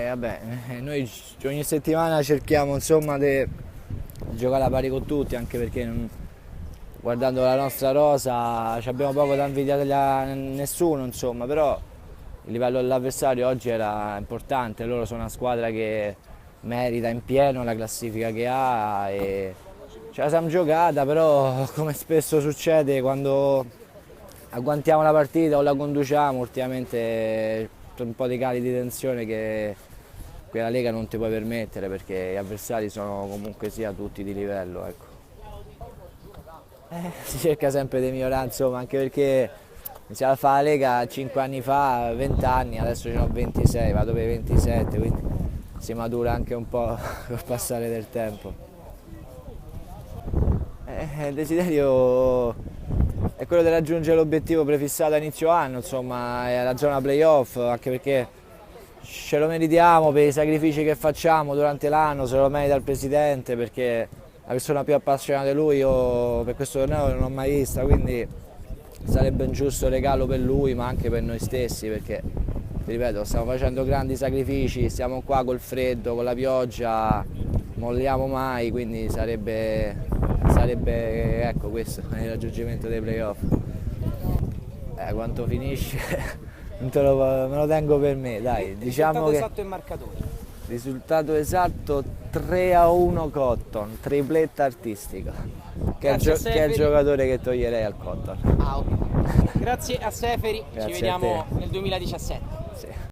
Vabbè, noi ogni settimana cerchiamo insomma di giocare a pari con tutti, anche perché guardando la nostra rosa ci abbiamo poco da invidiare a nessuno, insomma, però il livello dell'avversario oggi era importante, loro sono una squadra che merita in pieno la classifica che ha e ce la siamo giocata, però come spesso succede quando agguantiamo la partita o la conduciamo, ultimamente c'è un po' di cali di tensione che quella Lega non ti puoi permettere perché gli avversari sono comunque sia tutti di livello, ecco. Si cerca sempre di migliorare, insomma, anche perché iniziamo a fare la Lega 5 anni fa, 20 anni, adesso ce ne ho 26, vado per i 27, quindi si matura anche un po' col passare del tempo. Il desiderio è quello di raggiungere l'obiettivo prefissato a inizio anno, insomma, è la zona playoff, anche perché ce lo meritiamo per i sacrifici che facciamo durante l'anno, se lo merita il presidente perché la persona più appassionata di lui io per questo torneo non l'ho mai vista, quindi sarebbe un giusto regalo per lui ma anche per noi stessi perché, ti ripeto, stiamo facendo grandi sacrifici, stiamo qua col freddo, con la pioggia, molliamo mai, quindi sarebbe ecco questo, il raggiungimento dei playoff. Quanto finisce? Non te lo, me lo tengo per me, dai, diciamo Risultato che esatto e marcatore. risultato esatto 3-1 Cotton, tripletta artistica, Grazie a che è il Seferi. giocatore che toglierei al Cotton. Ah, ok. Grazie a Seferi, ci Grazie a vediamo te. nel 2017.